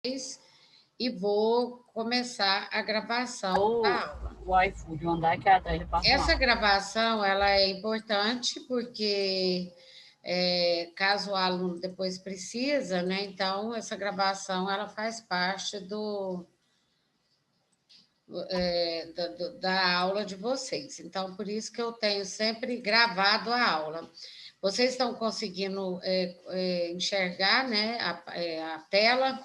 e vou começar a gravação da aula. O iFood, o andar que é atrás do Parque Essa Mal. gravação ela é importante porque caso o aluno depois precisa, né? Então essa gravação ela faz parte da aula de vocês. Então por isso que eu tenho sempre gravado a aula. Vocês estão conseguindo enxergar, né? A tela?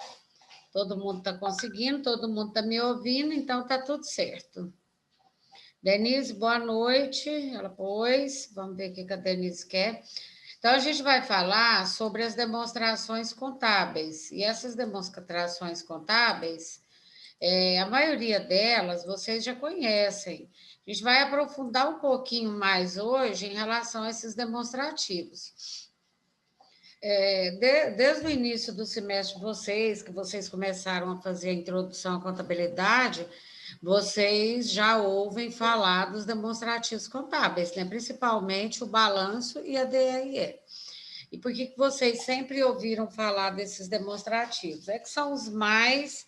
Todo mundo está conseguindo, todo mundo está me ouvindo, então está tudo certo. Denise, boa noite. Ela pôs, vamos ver o que a Denise quer. Então, a gente vai falar sobre as demonstrações contábeis. E essas demonstrações contábeis, a maioria delas vocês já conhecem. A gente vai aprofundar um pouquinho mais hoje em relação a esses demonstrativos. Desde o início do semestre de vocês, que vocês começaram a fazer a introdução à contabilidade, vocês já ouvem falar dos demonstrativos contábeis, né? Principalmente o balanço e a DRE. E por que vocês sempre ouviram falar desses demonstrativos? É que são os mais,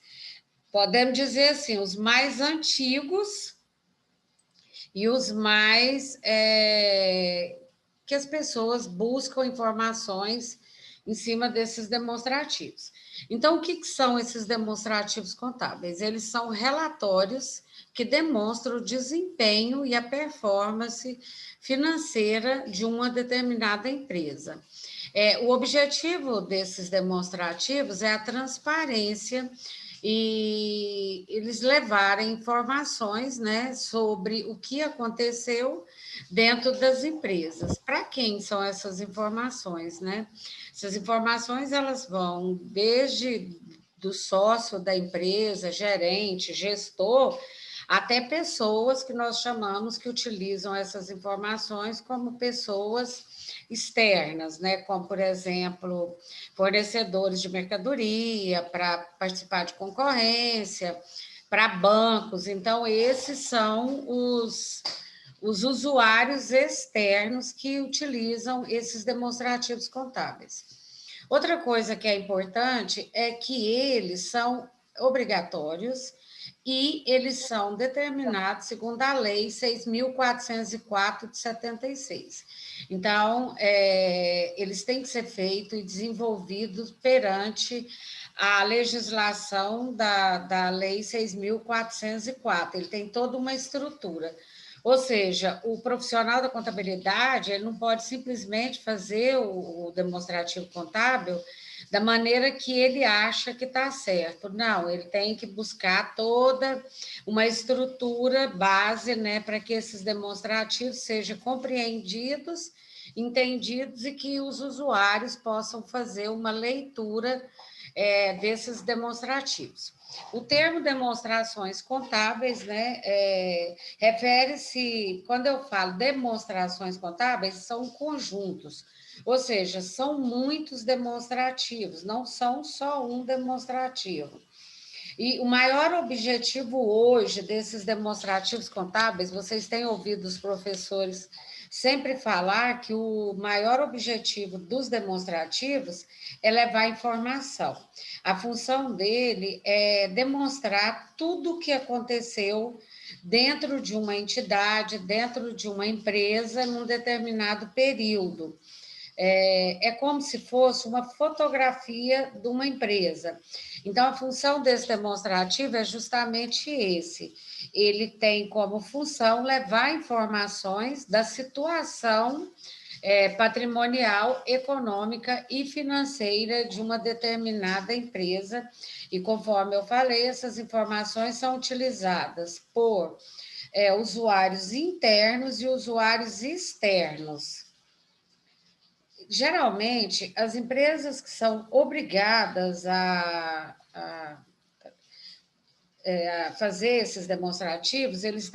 podemos dizer assim, os mais antigos e os mais que as pessoas buscam informações em cima desses demonstrativos. Então, o que são esses demonstrativos contábeis? Eles são relatórios que demonstram o desempenho e a performance financeira de uma determinada empresa. O objetivo desses demonstrativos é a transparência e eles levarem informações, né, sobre o que aconteceu dentro das empresas. Para quem são essas informações, né? Essas informações elas vão desde do sócio da empresa, gerente, gestor, até pessoas que nós chamamos que utilizam essas informações como pessoas externas, né? Como, por exemplo, fornecedores de mercadoria para participar de concorrência, para bancos. Então, esses são os usuários externos que utilizam esses demonstrativos contábeis. Outra coisa que é importante é que eles são obrigatórios e eles são determinados segundo a Lei 6.404 de 76. Então, eles têm que ser feitos e desenvolvidos perante a legislação da Lei 6.404. Ele tem toda uma estrutura. Ou seja, o profissional da contabilidade ele não pode simplesmente fazer o demonstrativo contábil da maneira que ele acha que está certo. Não, ele tem que buscar toda uma estrutura base, né, para que esses demonstrativos sejam compreendidos, entendidos e que os usuários possam fazer uma leitura desses demonstrativos. O termo demonstrações contábeis, né, refere-se, quando eu falo demonstrações contábeis, são conjuntos, ou seja, são muitos demonstrativos, não são só um demonstrativo. E o maior objetivo hoje desses demonstrativos contábeis, vocês têm ouvido os professores sempre falar que o maior objetivo dos demonstrativos é levar informação. A função dele é demonstrar tudo o que aconteceu dentro de uma entidade, dentro de uma empresa, num determinado período. É como se fosse uma fotografia de uma empresa. Então, a função desse demonstrativo é justamente esse. Ele tem como função levar informações da situação patrimonial, econômica e financeira de uma determinada empresa. E conforme eu falei, essas informações são utilizadas por usuários internos e usuários externos. Geralmente, as empresas que são obrigadas a fazer esses demonstrativos, eles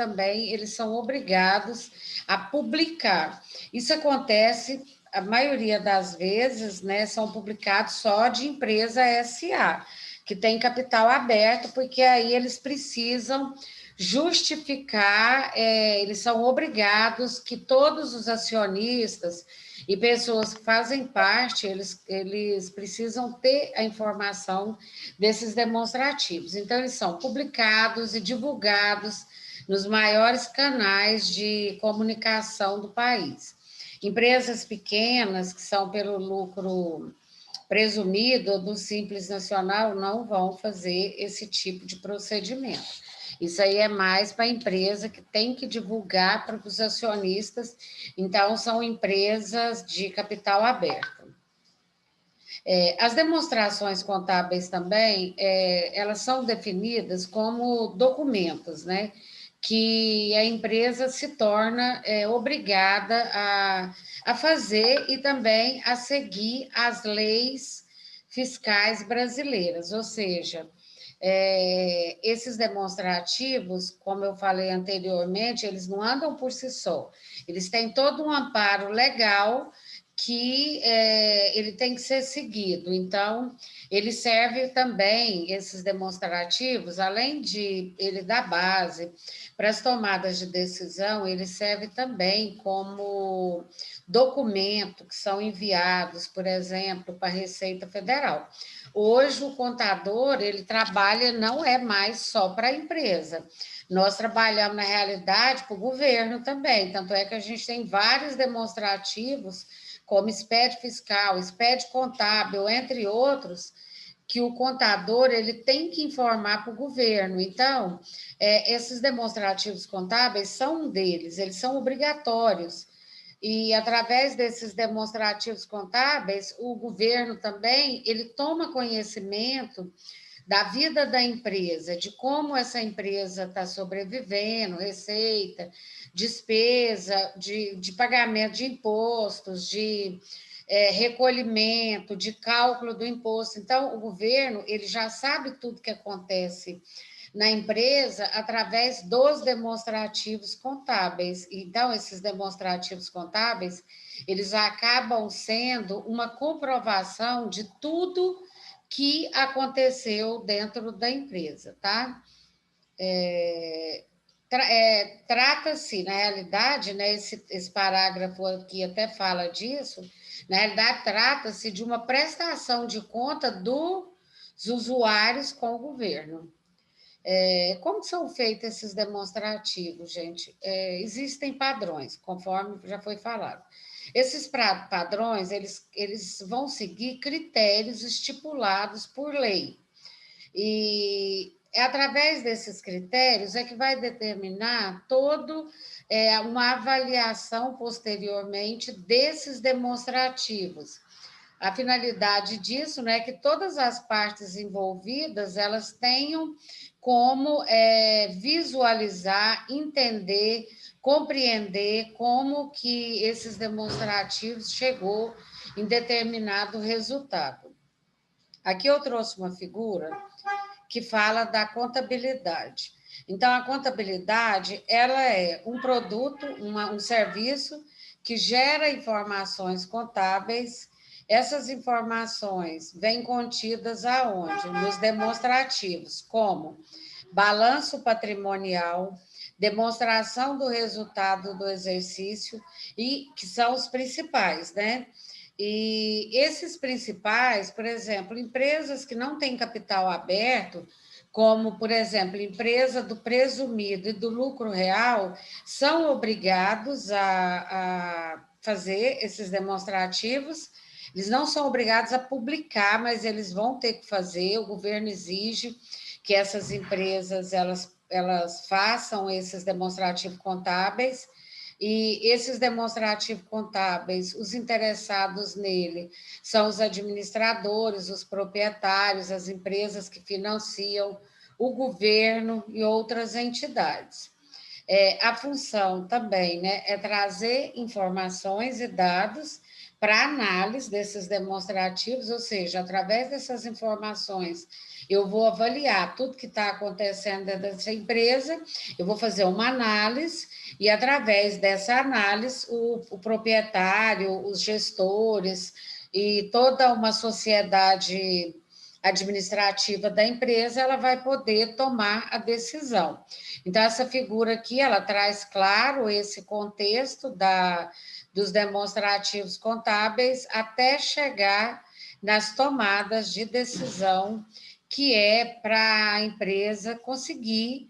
são obrigados a publicar. Isso acontece, a maioria das vezes, né, são publicados só de empresa SA, que tem capital aberto, porque aí eles precisam justificar, eles são obrigados que todos os acionistas e pessoas que fazem parte, eles precisam ter a informação desses demonstrativos. Então, eles são publicados e divulgados nos maiores canais de comunicação do país. Empresas pequenas, que são pelo lucro presumido do Simples Nacional, não vão fazer esse tipo de procedimento. Isso aí é mais para a empresa que tem que divulgar para os acionistas, então são empresas de capital aberto. As demonstrações contábeis também, elas são definidas como documentos, né? Que a empresa se torna obrigada a fazer e também a seguir as leis fiscais brasileiras, ou seja, esses demonstrativos, como eu falei anteriormente, eles não andam por si só, eles têm todo um amparo legal que ele tem que ser seguido. Então, ele serve também, esses demonstrativos, além de ele dar base para as tomadas de decisão, ele serve também como documento que são enviados, por exemplo, para a Receita Federal. Hoje, o contador, ele trabalha, não é mais só para a empresa, nós trabalhamos, na realidade, para o governo também, tanto é que a gente tem vários demonstrativos, como SPED fiscal, SPED contábil, entre outros, que o contador ele tem que informar para o governo. Então, esses demonstrativos contábeis são um deles, eles são obrigatórios. E através desses demonstrativos contábeis, o governo também ele toma conhecimento da vida da empresa, de como essa empresa está sobrevivendo, receita, despesa, de pagamento de impostos, de recolhimento, de cálculo do imposto. Então, o governo ele já sabe tudo que acontece na empresa através dos demonstrativos contábeis. Então, esses demonstrativos contábeis, eles acabam sendo uma comprovação de tudo que aconteceu dentro da empresa, tá? Trata-se, na realidade, né, esse parágrafo aqui até fala disso, na realidade, trata-se de uma prestação de conta dos usuários com o governo. Como são feitos esses demonstrativos, gente? Existem padrões, conforme já foi falado. Esses padrões, eles vão seguir critérios estipulados por lei. E através desses critérios é que vai determinar uma avaliação posteriormente desses demonstrativos. A finalidade disso, né, é que todas as partes envolvidas elas tenham como visualizar, entender, compreender como que esses demonstrativos chegou em determinado resultado. Aqui eu trouxe uma figura que fala da contabilidade. Então, a contabilidade ela é um produto, um serviço que gera informações contábeis. Essas informações vêm contidas aonde? Nos demonstrativos, como balanço patrimonial, demonstração do resultado do exercício, e que são os principais, né? E esses principais, por exemplo, empresas que não têm capital aberto, como, por exemplo, empresa do presumido e do lucro real, são obrigados a fazer esses demonstrativos. Eles não são obrigados a publicar, mas eles vão ter que fazer. O governo exige que essas empresas elas façam esses demonstrativos contábeis. E esses demonstrativos contábeis, os interessados nele são os administradores, os proprietários, as empresas que financiam, o governo e outras entidades. A função também, né, é trazer informações e dados para análise desses demonstrativos, ou seja, através dessas informações, eu vou avaliar tudo que está acontecendo dentro dessa empresa, eu vou fazer uma análise, e através dessa análise, o proprietário, os gestores e toda uma sociedade administrativa da empresa, ela vai poder tomar a decisão. Então, essa figura aqui, ela traz, claro, esse contexto dos demonstrativos contábeis até chegar nas tomadas de decisão, que é para a empresa conseguir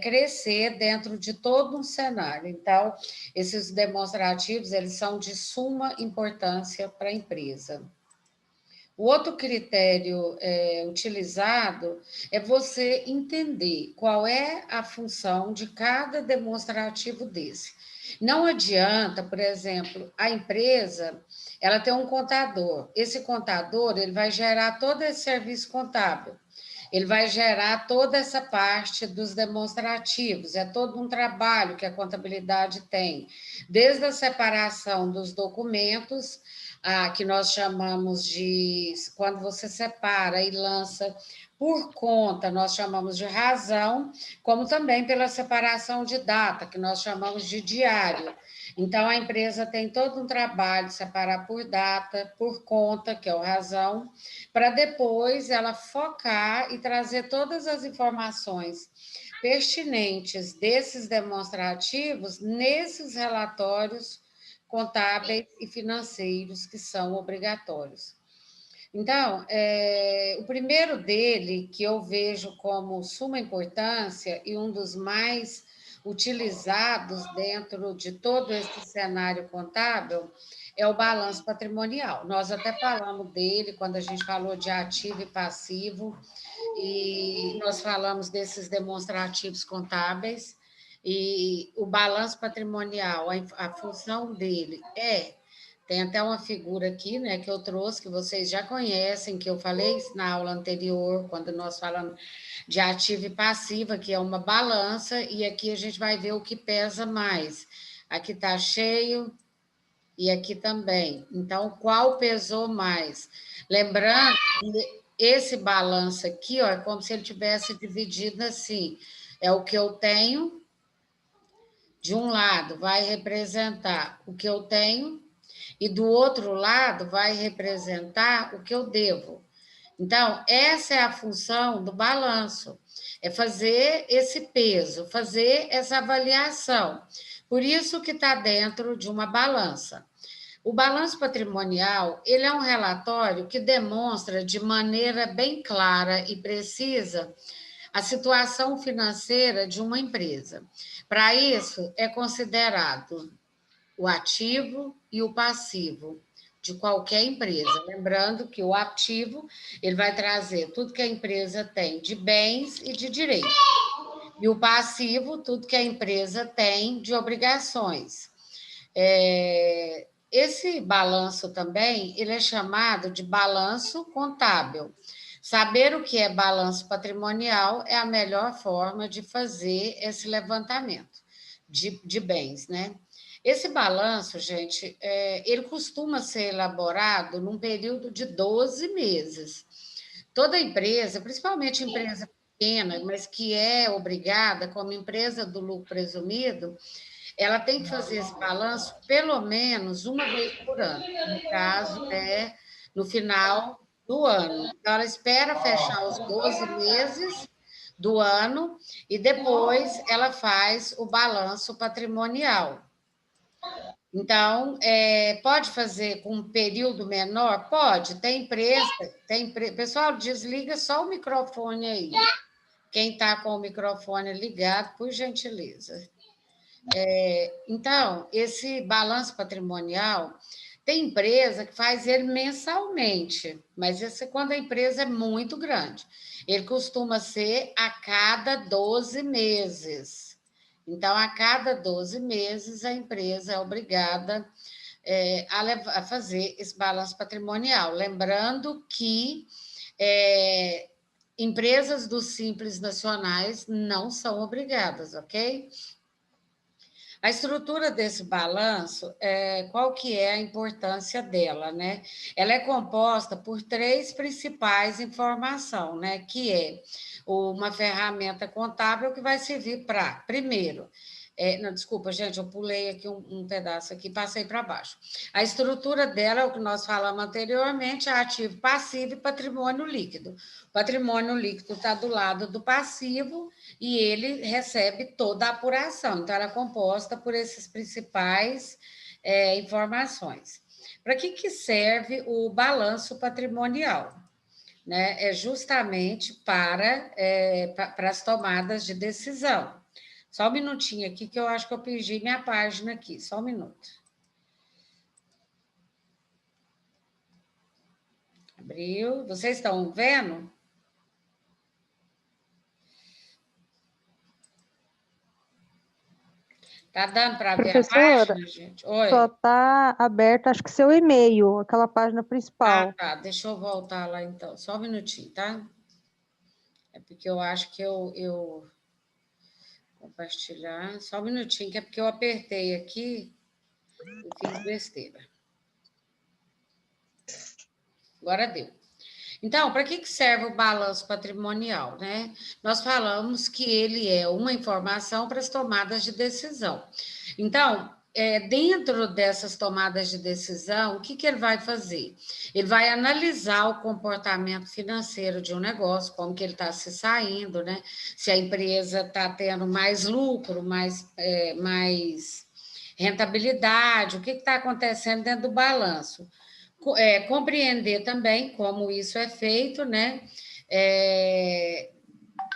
crescer dentro de todo um cenário. Então, esses demonstrativos, eles são de suma importância para a empresa. O outro critério utilizado é você entender qual é a função de cada demonstrativo desse. Não adianta, por exemplo, a empresa, ela tem um contador. Esse contador, ele vai gerar todo esse serviço contábil. Ele vai gerar toda essa parte dos demonstrativos, é todo um trabalho que a contabilidade tem, desde a separação dos documentos, que nós chamamos de, quando você separa e lança por conta, nós chamamos de razão, como também pela separação de data, que nós chamamos de diário. Então, a empresa tem todo um trabalho de separar por data, por conta, que é o razão, para depois ela focar e trazer todas as informações pertinentes desses demonstrativos nesses relatórios contábeis e financeiros que são obrigatórios. Então, o primeiro dele, que eu vejo como suma importância e um dos mais utilizados dentro de todo esse cenário contábil, é o balanço patrimonial. Nós até falamos dele quando a gente falou de ativo e passivo, e nós falamos desses demonstrativos contábeis, e o balanço patrimonial, a função dele tem até uma figura aqui, né, que eu trouxe, que vocês já conhecem, que eu falei na aula anterior, quando nós falamos de ativo e passiva, que é uma balança, e aqui a gente vai ver o que pesa mais. Aqui está cheio e aqui também. Então, qual pesou mais? Lembrando que esse balanço aqui, ó, é como se ele tivesse dividido assim, é o que eu tenho, de um lado vai representar o que eu tenho, e do outro lado vai representar o que eu devo. Então, essa é a função do balanço, é fazer esse peso, fazer essa avaliação. Por isso que está dentro de uma balança. O balanço patrimonial, ele é um relatório que demonstra de maneira bem clara e precisa a situação financeira de uma empresa. Para isso, é considerado o ativo e o passivo de qualquer empresa. Lembrando que o ativo, ele vai trazer tudo que a empresa tem de bens e de direitos. E o passivo, tudo que a empresa tem de obrigações. Esse balanço também, ele é chamado de balanço contábil. Saber o que é balanço patrimonial é a melhor forma de fazer esse levantamento de bens, né? Esse balanço, gente, ele costuma ser elaborado num período de 12 meses. Toda empresa, principalmente empresa pequena, mas que é obrigada, como empresa do lucro presumido, ela tem que fazer esse balanço pelo menos uma vez por ano. No caso, no final do ano. Então, ela espera fechar os 12 meses do ano e depois ela faz o balanço patrimonial. Então, pode fazer com um período menor? Pode. Tem empresa, Pessoal, desliga só o microfone aí. Quem está com o microfone ligado, por gentileza. Então, esse balanço patrimonial, tem empresa que faz ele mensalmente, mas esse é quando a empresa é muito grande. Ele costuma ser a cada 12 meses. Então, a cada 12 meses, a empresa é obrigada a fazer esse balanço patrimonial. Lembrando que empresas dos Simples Nacionais não são obrigadas, ok? A estrutura desse balanço, qual que é a importância dela, né? Ela é composta por três principais informações, né? Que é uma ferramenta contábil que vai servir para, primeiro, Não, desculpa, gente, eu pulei aqui um pedaço aqui, passei para baixo. A estrutura dela é o que nós falamos anteriormente, é ativo, passivo e patrimônio líquido. O patrimônio líquido está do lado do passivo e ele recebe toda a apuração. Então, ela é composta por esses principais informações. Para que serve o balanço patrimonial? Né? É justamente para as tomadas de decisão. Só um minutinho aqui, que eu acho que eu perdi minha página aqui. Só um minuto. Abriu. Vocês estão vendo? Tá dando para ver a página, gente? Oi. Só está aberto, acho que seu e-mail, aquela página principal. Ah, tá. Deixa eu voltar lá, então. Só um minutinho, tá? É porque eu acho que eu compartilhar. Só um minutinho, que é porque eu apertei aqui e fiz besteira. Agora deu. Então, para que serve o balanço patrimonial, né? Nós falamos que ele é uma informação para as tomadas de decisão. Então, dentro dessas tomadas de decisão, o que ele vai fazer? Ele vai analisar o comportamento financeiro de um negócio, como que ele está se saindo, né? Se a empresa está tendo mais lucro, mais rentabilidade, o que está acontecendo dentro do balanço. Compreender também como isso é feito, né?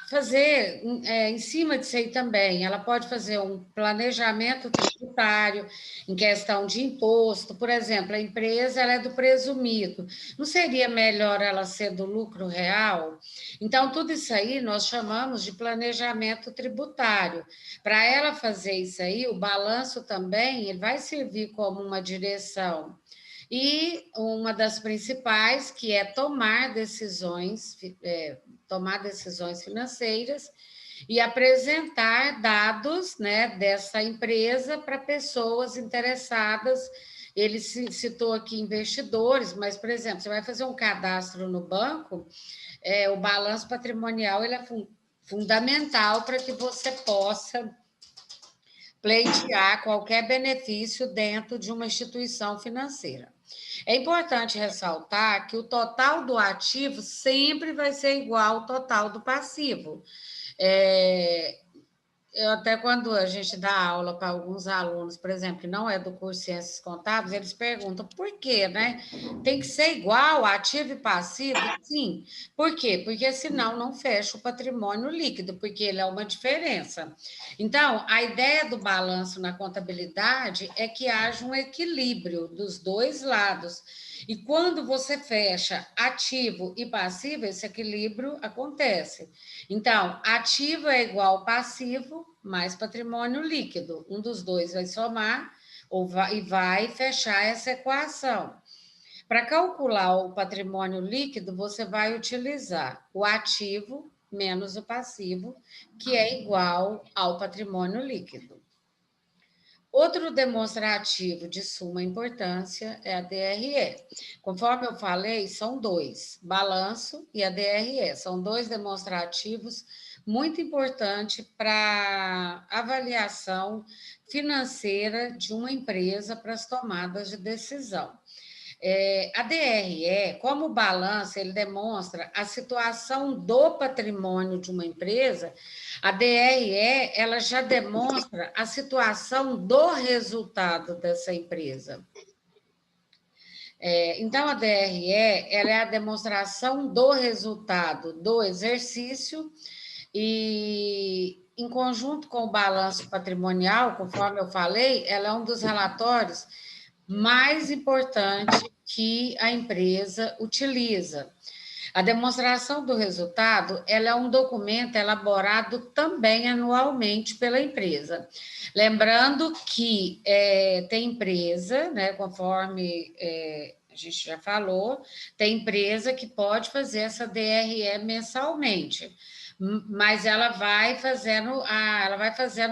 Fazer em cima disso aí também, ela pode fazer um planejamento tributário em questão de imposto, por exemplo, a empresa ela é do presumido, não seria melhor ela ser do lucro real? Então, tudo isso aí nós chamamos de planejamento tributário. Para ela fazer isso aí, o balanço também ele vai servir como uma direção. E uma das principais, que é tomar decisões financeiras e apresentar dados, né, dessa empresa para pessoas interessadas. Ele citou aqui investidores, mas, por exemplo, você vai fazer um cadastro no banco, o balanço patrimonial ele é fundamental para que você possa pleitear qualquer benefício dentro de uma instituição financeira. É importante ressaltar que o total do ativo sempre vai ser igual ao total do passivo. Eu até quando a gente dá aula para alguns alunos, por exemplo, que não é do curso de Ciências Contábeis, eles perguntam por quê, né? Tem que ser igual, ativo e passivo? Sim. Por quê? Porque senão não fecha o patrimônio líquido, porque ele é uma diferença. Então, a ideia do balanço na contabilidade é que haja um equilíbrio dos dois lados. E quando você fecha ativo e passivo, esse equilíbrio acontece. Então, ativo é igual passivo mais patrimônio líquido. Um dos dois vai somar e vai fechar essa equação. Para calcular o patrimônio líquido, você vai utilizar o ativo menos o passivo, que é igual ao patrimônio líquido. Outro demonstrativo de suma importância é a DRE. Conforme eu falei, são dois, balanço e a DRE. São dois demonstrativos muito importantes para avaliação financeira de uma empresa para as tomadas de decisão. A DRE, como balanço, ele demonstra a situação do patrimônio de uma empresa. A DRE, ela já demonstra a situação do resultado dessa empresa. Então, a DRE, ela é a demonstração do resultado do exercício e, em conjunto com o balanço patrimonial, conforme eu falei, ela é um dos relatórios mais importantes que a empresa utiliza. A demonstração do resultado, ela é um documento elaborado também anualmente pela empresa. Lembrando que tem empresa, né, conforme a gente já falou, tem empresa que pode fazer essa DRE mensalmente, mas ela vai fazendo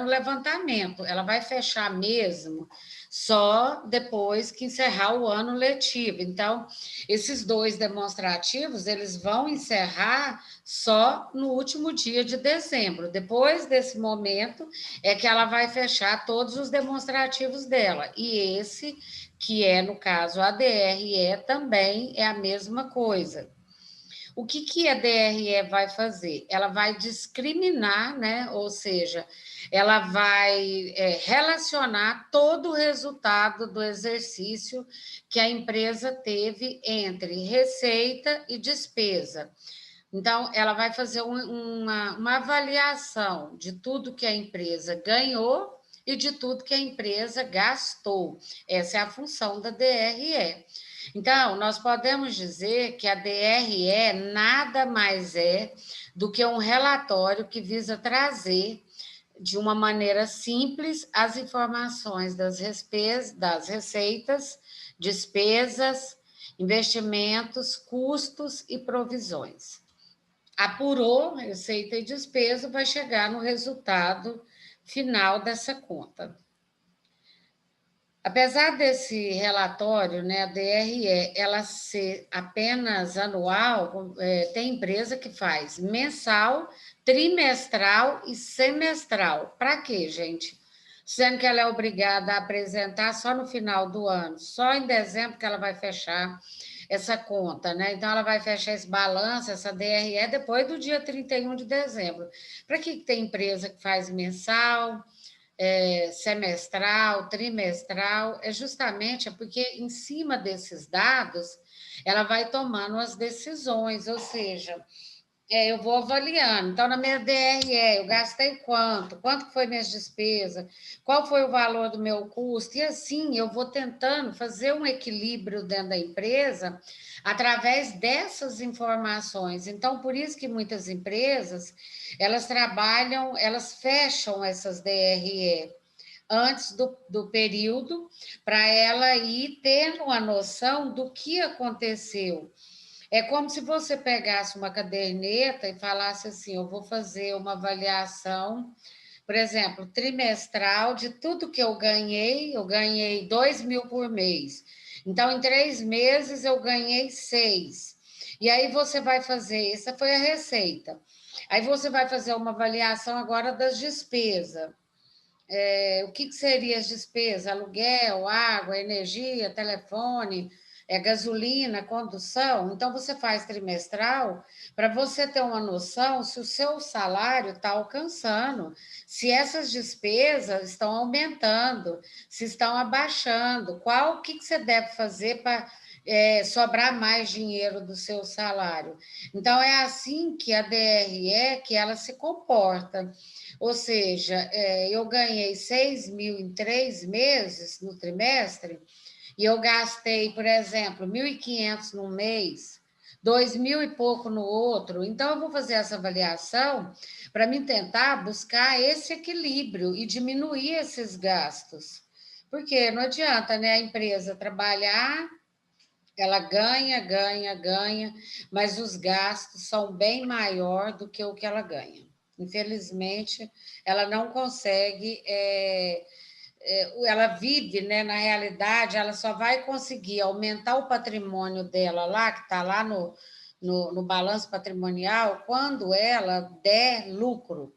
o levantamento, ela vai fechar mesmo só depois que encerrar o ano letivo. Então, esses dois demonstrativos, eles vão encerrar só no último dia de dezembro. Depois desse momento é que ela vai fechar todos os demonstrativos dela. E esse, que é, no caso, a DRE, também é a mesma coisa. O que a DRE vai fazer? Ela vai discriminar, né? Ou seja, ela vai relacionar todo o resultado do exercício que a empresa teve entre receita e despesa. Então, ela vai fazer uma avaliação de tudo que a empresa ganhou e de tudo que a empresa gastou. Essa é a função da DRE. Então, nós podemos dizer que a DRE nada mais é do que um relatório que visa trazer, de uma maneira simples, as informações das receitas, despesas, investimentos, custos e provisões. Apurou receita e despesa, vai chegar no resultado final dessa conta. Apesar desse relatório, né, a DRE, ela ser apenas anual, tem empresa que faz mensal, trimestral e semestral. Para quê, gente? Sendo que ela é obrigada a apresentar só no final do ano, só em dezembro que ela vai fechar essa conta, né? Então, ela vai fechar esse balanço, essa DRE, depois do dia 31 de dezembro. Para que tem empresa que faz mensal, semestral, trimestral? É justamente porque em cima desses dados ela vai tomando as decisões, ou seja, eu vou avaliando. Então, na minha DRE, eu gastei quanto? Quanto foi minhas despesas? Qual foi o valor do meu custo? E assim, eu vou tentando fazer um equilíbrio dentro da empresa através dessas informações. Então, por isso que muitas empresas, elas trabalham, elas fecham essas DRE antes do período, para ela ir tendo uma noção do que aconteceu. É como se você pegasse uma caderneta e falasse assim: eu vou fazer uma avaliação, por exemplo, trimestral de tudo que eu ganhei 2.000 por mês. Então, em 3 meses, eu ganhei 6. E aí você vai fazer, essa foi a receita. Aí você vai fazer uma avaliação agora das despesas. O que seria as despesas? Aluguel, água, energia, telefone, gasolina, condução. Então, você faz trimestral para você ter uma noção se o seu salário está alcançando, se essas despesas estão aumentando, se estão abaixando, o que você deve fazer para sobrar mais dinheiro do seu salário. Então, é assim que a DRE, que ela se comporta. Ou seja, eu ganhei 6.000 em 3 meses no trimestre, e eu gastei, por exemplo, 1.500 no mês, 2.000 e pouco no outro. Então, eu vou fazer essa avaliação para me tentar buscar esse equilíbrio e diminuir esses gastos. Porque não adianta, né, a empresa trabalhar, ela ganha, mas os gastos são bem maior do que o que ela ganha. Infelizmente, ela não consegue, ela vive, né, na realidade, ela só vai conseguir aumentar o patrimônio dela lá, que está lá no balanço patrimonial, quando ela der lucro.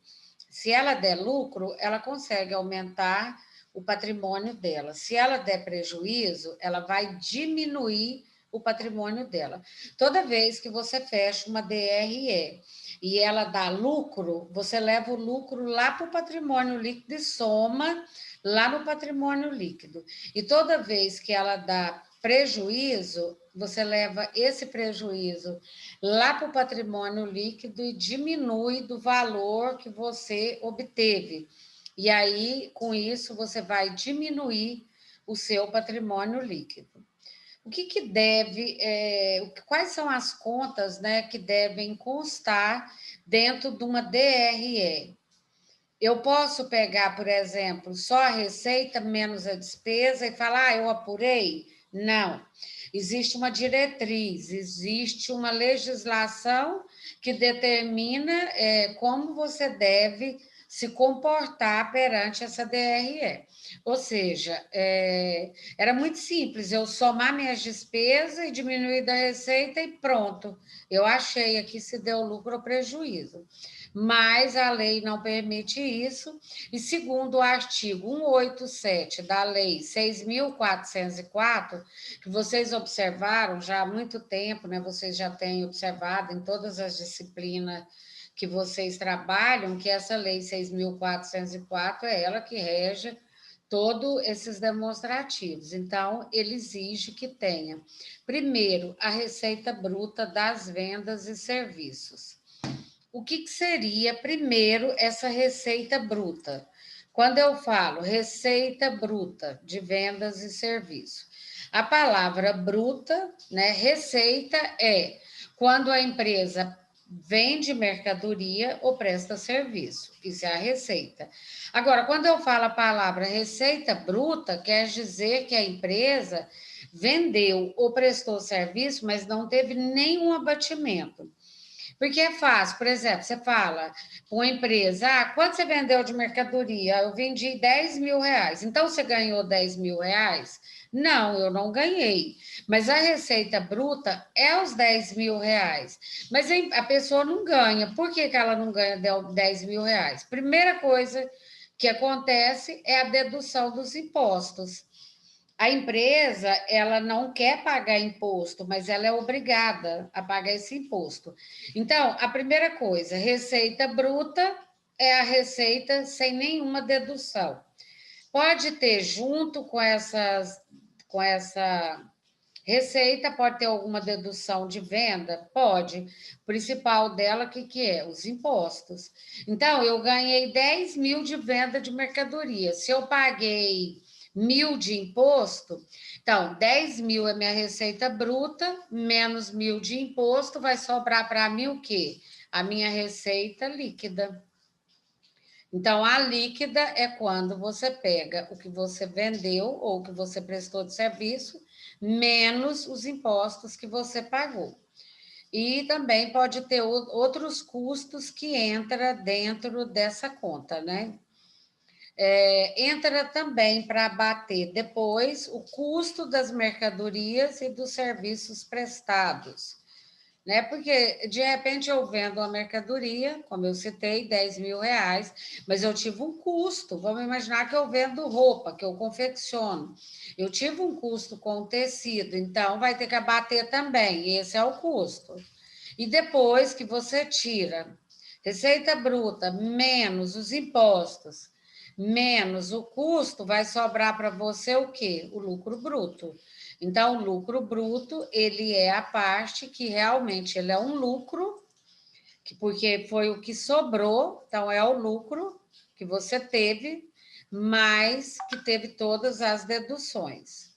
Se ela der lucro, ela consegue aumentar o patrimônio dela. Se ela der prejuízo, ela vai diminuir o patrimônio dela. Toda vez que você fecha uma DRE e ela dá lucro, você leva o lucro lá para o patrimônio líquido e soma lá no patrimônio líquido. E toda vez que ela dá prejuízo, você leva esse prejuízo lá para o patrimônio líquido e diminui do valor que você obteve. E aí, com isso, você vai diminuir o seu patrimônio líquido. O que deve, quais são as contas, né, que devem constar dentro de uma DRE? Eu posso pegar, por exemplo, só a receita menos a despesa e falar, eu apurei? Não. Existe uma diretriz, existe uma legislação que determina como você deve se comportar perante essa DRE. Ou seja, era muito simples, eu somar minhas despesas e diminuir da receita e pronto. Eu achei aqui se deu lucro ou prejuízo. Mas a lei não permite isso, e segundo o artigo 187 da Lei 6.404, que vocês observaram já há muito tempo, né? Vocês já têm observado em todas as disciplinas que vocês trabalham, que essa Lei 6.404 é ela que rege todos esses demonstrativos. Então, ele exige que tenha, primeiro, a receita bruta das vendas e serviços. O que seria, primeiro, essa receita bruta? Quando eu falo receita bruta de vendas e serviços, a palavra bruta, né, receita é quando a empresa vende mercadoria ou presta serviço. Isso é a receita. Agora, quando eu falo a palavra receita bruta, quer dizer que a empresa vendeu ou prestou serviço, mas não teve nenhum abatimento. Porque é fácil, por exemplo, você fala para uma empresa, quanto você vendeu de mercadoria? Eu vendi 10 mil reais. Então, você ganhou 10 mil reais? Não, eu não ganhei. Mas a receita bruta é os 10 mil reais. Mas a pessoa não ganha. Por que ela não ganha 10 mil reais? Primeira coisa que acontece é a dedução dos impostos. A empresa, ela não quer pagar imposto, mas ela é obrigada a pagar esse imposto. Então, a primeira coisa, receita bruta é a receita sem nenhuma dedução. Pode ter junto com essa receita, pode ter alguma dedução de venda? Pode. O principal dela, o que é? Os impostos. Então, eu ganhei 10 mil de venda de mercadoria. Se eu paguei 1.000 de imposto, então 10 mil é minha receita bruta, menos 1.000 de imposto, vai sobrar para mim o quê? A minha receita líquida. Então, a líquida é quando você pega o que você vendeu ou o que você prestou de serviço, menos os impostos que você pagou. E também pode ter outros custos que entram dentro dessa conta, né? Entra também para abater depois o custo das mercadorias e dos serviços prestados, né? Porque de repente eu vendo uma mercadoria, como eu citei, 10 mil reais, mas eu tive um custo. Vamos imaginar que eu vendo roupa, que eu confecciono. Eu tive um custo com o tecido, então vai ter que abater também, esse é o custo. E depois que você tira receita bruta menos os impostos, menos o custo, vai sobrar para você o quê? O lucro bruto. Então, o lucro bruto, ele é a parte que realmente ele é um lucro, porque foi o que sobrou, então é o lucro que você teve, mas que teve todas as deduções.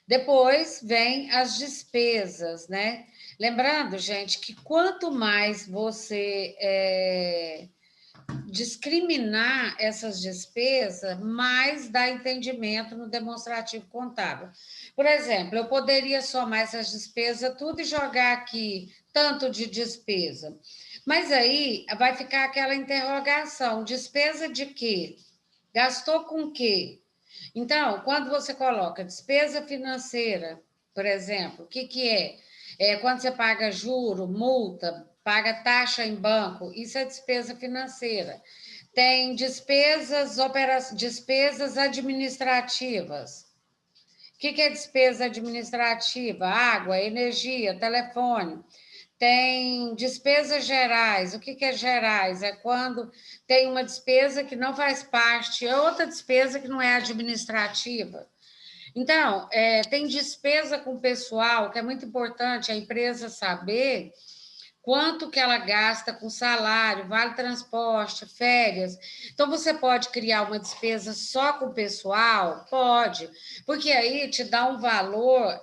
Depois vem as despesas, né? Lembrando, gente, que quanto mais você discriminar essas despesas, mais dá entendimento no demonstrativo contábil. Por exemplo, eu poderia somar essas despesas tudo e jogar aqui tanto de despesa. Mas aí vai ficar aquela interrogação: despesa de quê? Gastou com quê? Então, quando você coloca despesa financeira, por exemplo, o que é? É quando você paga juro, multa, paga taxa em banco, isso é despesa financeira. Tem despesas administrativas. O que é despesa administrativa? Água, energia, telefone. Tem despesas gerais. O que é gerais? É quando tem uma despesa que não faz parte, é outra despesa que não é administrativa. Então, tem despesa com pessoal, que é muito importante a empresa saber quanto que ela gasta com salário, vale transporte, férias. Então, você pode criar uma despesa só com o pessoal? Pode, porque aí te dá um valor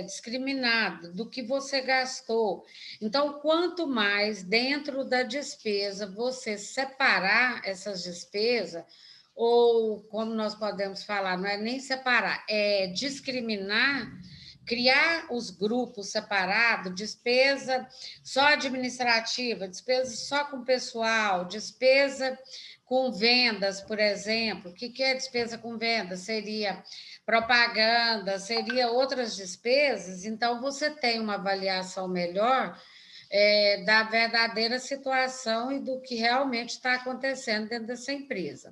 discriminado do que você gastou. Então, quanto mais dentro da despesa você separar essas despesas, ou como nós podemos falar, não é nem separar, é discriminar, criar os grupos separados, despesa só administrativa, despesa só com pessoal, despesa com vendas, por exemplo. O que é despesa com vendas? Seria propaganda, seria outras despesas. Então, você tem uma avaliação melhor da verdadeira situação e do que realmente está acontecendo dentro dessa empresa.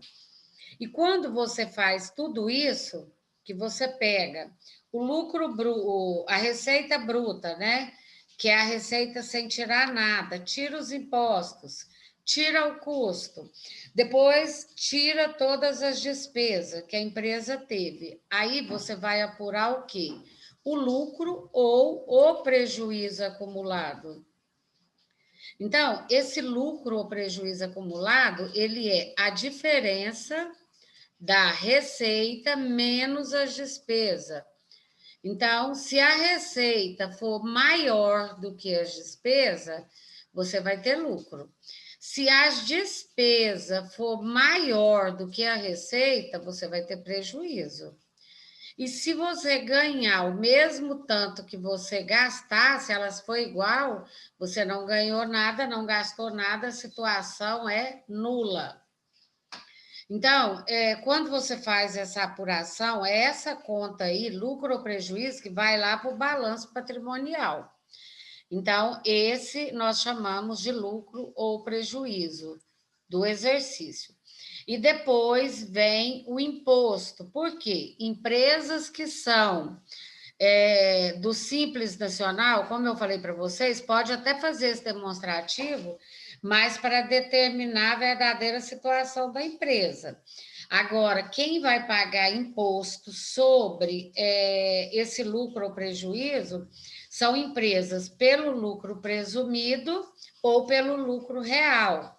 E quando você faz tudo isso, que você pega o lucro bruto, a receita bruta, né? Que é a receita sem tirar nada, tira os impostos, tira o custo, depois tira todas as despesas que a empresa teve. Aí você vai apurar o quê? O lucro ou o prejuízo acumulado. Então, esse lucro ou prejuízo acumulado, ele é a diferença da receita menos as despesas. Então, se a receita for maior do que as despesas, você vai ter lucro. Se as despesas for maior do que a receita, você vai ter prejuízo. E se você ganhar o mesmo tanto que você gastar, se elas for igual, você não ganhou nada, não gastou nada, a situação é nula. Então, quando você faz essa apuração, é essa conta aí, lucro ou prejuízo, que vai lá para o balanço patrimonial. Então, esse nós chamamos de lucro ou prejuízo do exercício. E depois vem o imposto. Por quê? Empresas que são do Simples Nacional, como eu falei para vocês, pode até fazer esse demonstrativo, mas para determinar a verdadeira situação da empresa. Agora, quem vai pagar imposto sobre esse lucro ou prejuízo são empresas pelo lucro presumido ou pelo lucro real.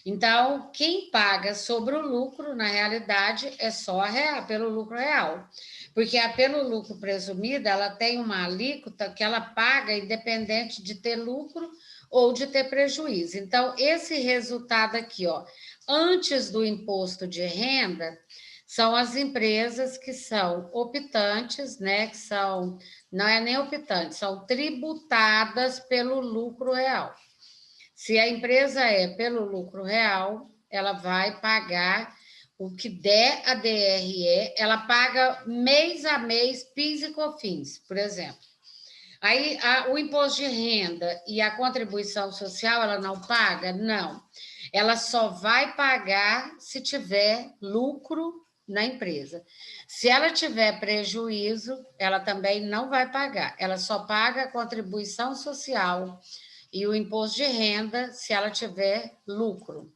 Então, quem paga sobre o lucro, na realidade, é só pelo lucro real. Porque a pelo lucro presumido, ela tem uma alíquota que ela paga independente de ter lucro ou de ter prejuízo. Então, esse resultado aqui, ó, antes do imposto de renda, são as empresas que são optantes, né? Que são, não é nem optantes, são tributadas pelo lucro real. Se a empresa é pelo lucro real, ela vai pagar o que der a DRE, ela paga mês a mês PIS e COFINS, por exemplo. Aí o imposto de renda e a contribuição social, ela não paga? Não. Ela só vai pagar se tiver lucro na empresa. Se ela tiver prejuízo, ela também não vai pagar. Ela só paga a contribuição social e o imposto de renda se ela tiver lucro.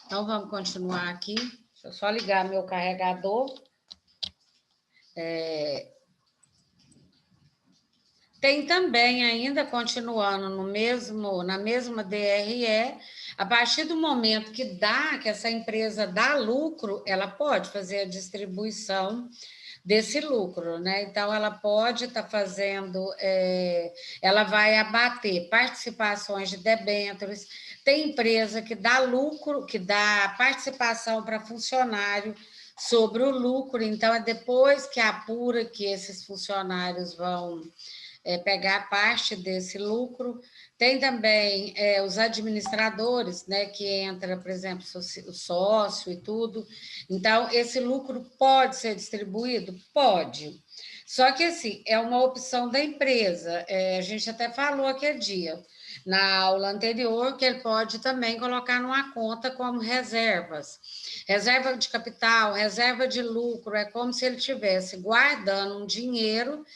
Então, vamos continuar aqui. Deixa eu só ligar meu carregador. Tem também, ainda continuando na mesma DRE, a partir do momento que essa empresa dá lucro, ela pode fazer a distribuição desse lucro, né? Então, ela pode estar fazendo, ela vai abater participações de debêntures, tem empresa que dá lucro, que dá participação para funcionário sobre o lucro, então é depois que apura que esses funcionários vão pegar parte desse lucro. Tem também os administradores, né, que entra, por exemplo, o sócio e tudo. Então, esse lucro pode ser distribuído? Pode. Só que, assim, é uma opção da empresa. A gente até falou aquele dia, na aula anterior, que ele pode também colocar numa conta como reservas. Reserva de capital, reserva de lucro, é como se ele estivesse guardando um dinheiro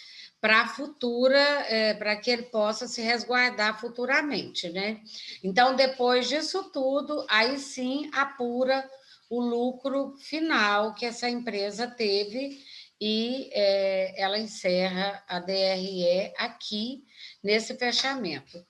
para a futura, para que ele possa se resguardar futuramente, né? Então, depois disso tudo, aí sim apura o lucro final que essa empresa teve e ela encerra a DRE aqui nesse fechamento.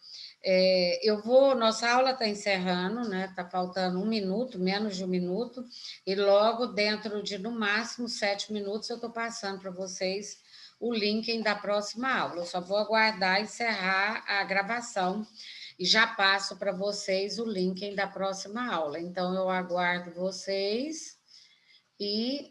Nossa aula está encerrando, né? Está faltando 1 minuto, menos de 1 minuto, e logo dentro de, no máximo, 7 minutos, eu estou passando para vocês o link da próxima aula. Eu só vou aguardar encerrar a gravação e já passo para vocês o link da próxima aula. Então, eu aguardo vocês e